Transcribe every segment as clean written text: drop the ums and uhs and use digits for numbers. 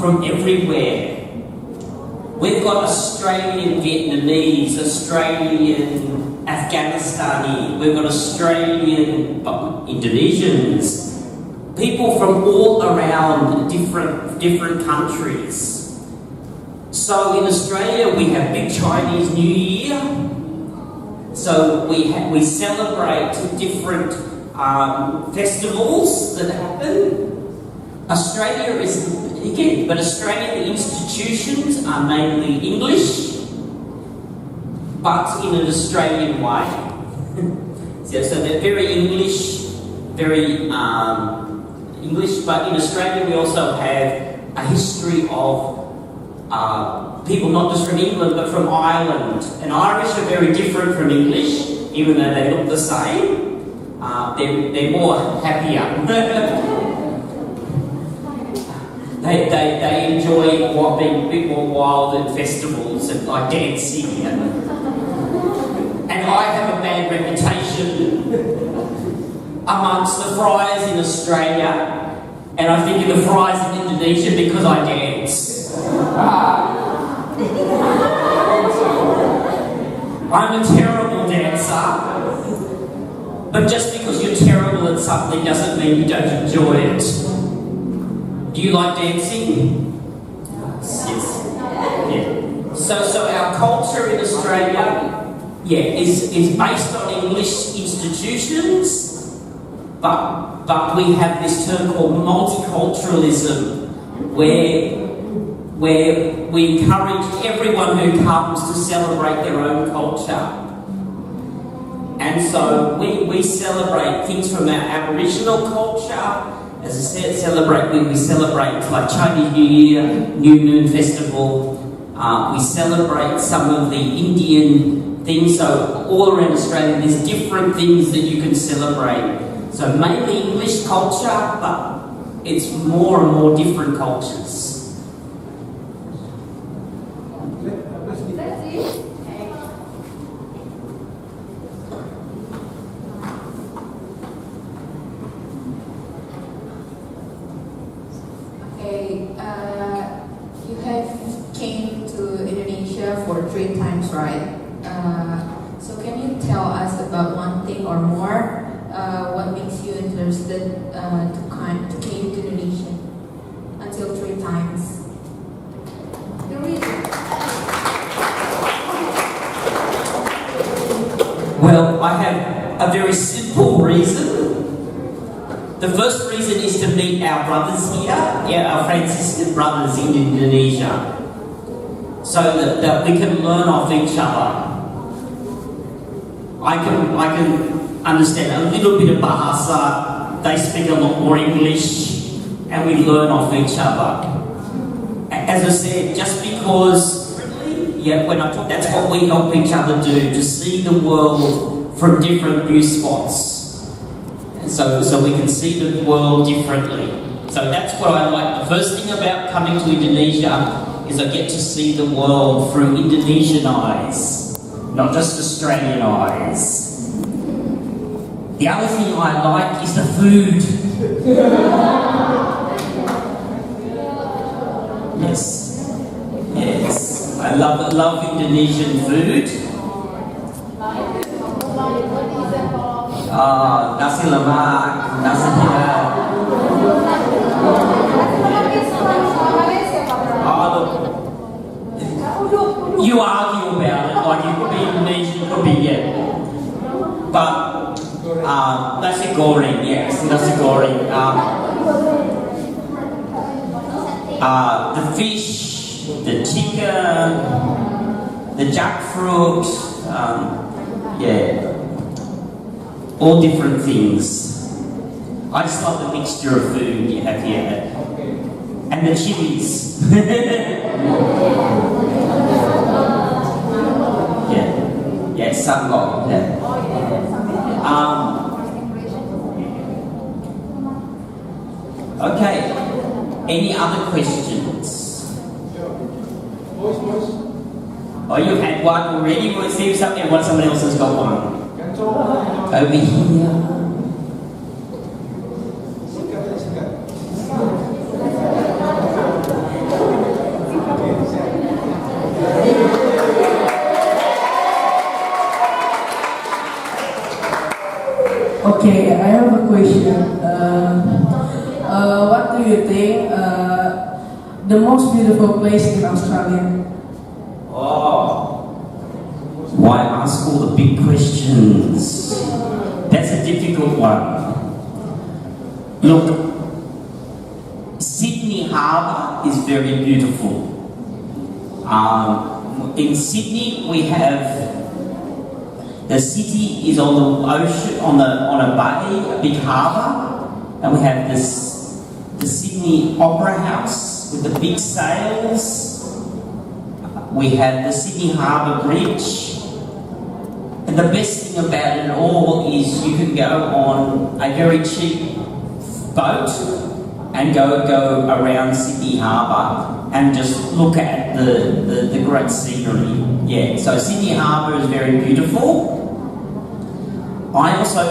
from everywhere. We've got Australian Vietnamese, Australian Afghanistani, we've got Australian Indonesians, people from all around different countries. So in Australia we have Big Chinese New Year. So we celebrate different festivals that happen. Australia is, again, but Australian institutions are mainly English, but in an Australian way. So they're very English, English, but in Australia we also have a history of people not just from England but from Ireland. And Irish are very different from English, even though they look the same. They're more happier. They enjoy being a bit more wild at festivals and like dancing, and I have a bad reputation amongst the friars in Australia, and I think of the friars in Indonesia because I dance. I'm a terrible dancer, but just because you're terrible at something doesn't mean you don't enjoy it. Do you like dancing? Yes. Yeah. So our culture in Australia, is based on English institutions, but we have this term called multiculturalism, where we encourage everyone who comes to celebrate their own culture. And so we celebrate things from our Aboriginal culture. As I said, we celebrate like Chinese New Year, New Moon Festival. We celebrate some of the Indian things. So all around Australia, there's different things that you can celebrate. So mainly English culture, but it's more and more different cultures. You have came to Indonesia for 3 times, right? So can you tell us about one thing or more? What makes you interested to came to Indonesia until 3 times? The reason. Well, I have a very simple reason. The first reason is to meet our brothers here, our Fransiskus brothers in Indonesia, so that we can learn off each other. I can understand a little bit of Bahasa, they speak a lot more English, and we learn off each other. As I said, just because, that's what we help each other do, to see the world from different viewpoints. So we can see the world differently. So that's what I like. The first thing about coming to Indonesia is I get to see the world through Indonesian eyes, not just Australian eyes. The other thing I like is the food. Yes. I love Indonesian food. Nasi lemak, nasi hitam. You argue about it, like it could be Indonesian, it could be but nasi goreng, yes, nasi goreng. The fish, the chicken, the jackfruit, all different things. I just love the mixture of food you have here. And the chilies. Sambal. Okay. Any other questions? Oh, you had one already? We'll see if someone else has got one. Over here. Okay, I have a question. What do you think the most beautiful place in Australia? Oh, why ask all the big questions? That's a difficult one. Look, Sydney Harbour is very beautiful. In Sydney, we have the city is on the ocean, on a bay, a big harbour, and we have the Sydney Opera House with the big sails. We have the Sydney Harbour Bridge, and the best thing about it all is you can go on a very cheap boat and go around Sydney Harbour and just look at the great scenery. Yeah, so Sydney Harbour is very beautiful. I also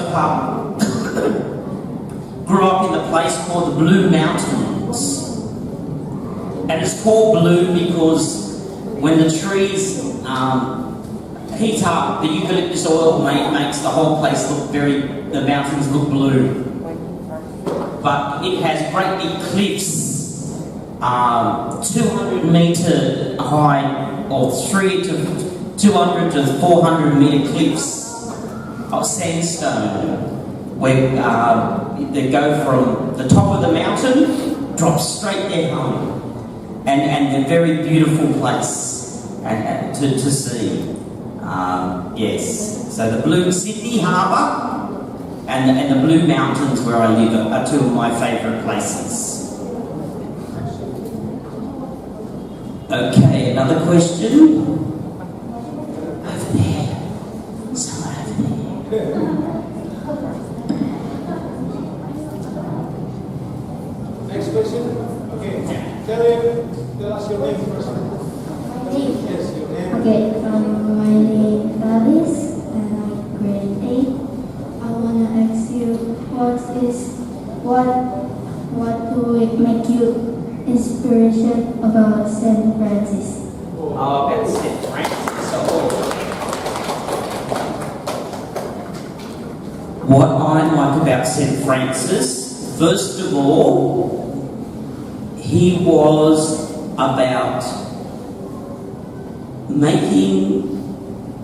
grew up in a place called the Blue Mountains. And it's called blue because when the trees heat up, the eucalyptus oil makes the whole place look the mountains look blue. But it has great big cliffs, 200 metre high, or 200 to 400 metre cliffs of sandstone, where they go from the top of the mountain, drop straight down, and a very beautiful place to see. Yes, so the Blue Sydney Harbour and the Blue Mountains where I live are two of my favourite places. Okay, another question. Over there. Someone over there. Next question. Okay. Tell us your name first. Yes, your name. Okay, my name is Alice and I'm grade 8. I wanna ask you what would make you inspiration about Saint Francis? Oh, about St. Francis. What I like about St. Francis, first of all, he was about making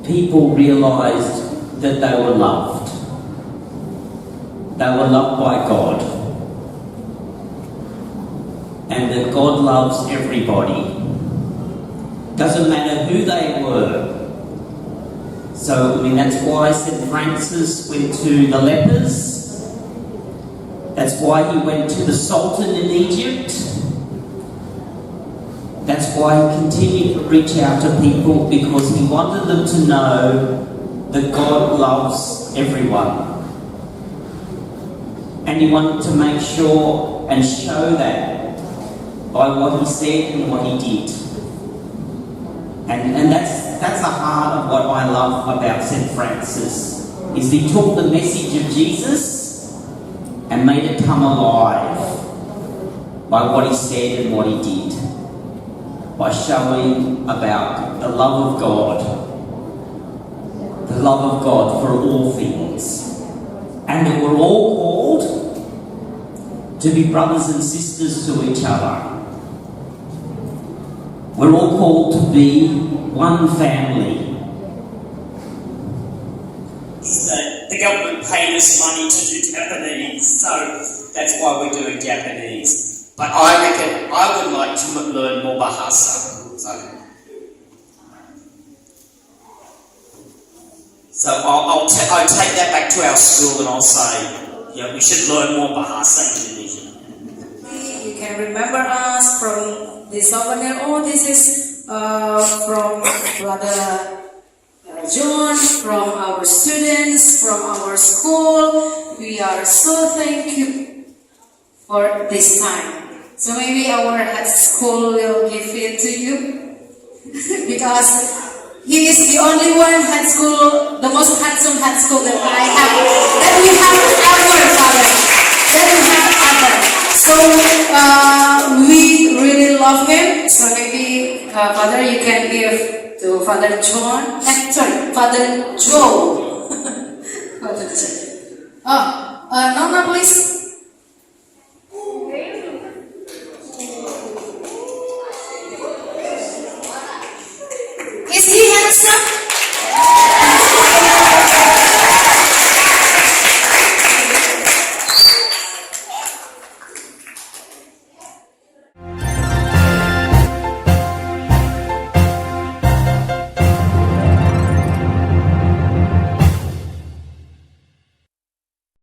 people realise that they were loved. They were loved by God. And that God loves everybody. Doesn't matter who they were. So, I mean, that's why St. Francis went to the lepers. That's why he went to the Sultan in Egypt. That's why he continued to reach out to people, because he wanted them to know that God loves everyone. And he wanted to make sure and show that by what he said and what he did. And that's the heart of what I love about St. Francis, is he took the message of Jesus and made it come alive by what he said and what he did, by showing about the love of God for all things, and that we're all called to be brothers and sisters to each other. We're all called to be one family. The government paid us money to do Japanese, so that's why we're doing Japanese. But I reckon I would like to learn more Bahasa. So I'll take that back to our school and I'll say, yeah, we should learn more Bahasa Indonesia. You can remember us from this over there. Oh, this is from Brother John, from our students, from our school. We are so thankful for this time. So maybe our head school will give it to you because he is the only one head school, the most handsome head school that I have, that we have ever, Father, that we have ever. So we really love him. So maybe Father, you can give to Father John. Sorry, Father Joe. Father Joe. Nona, please.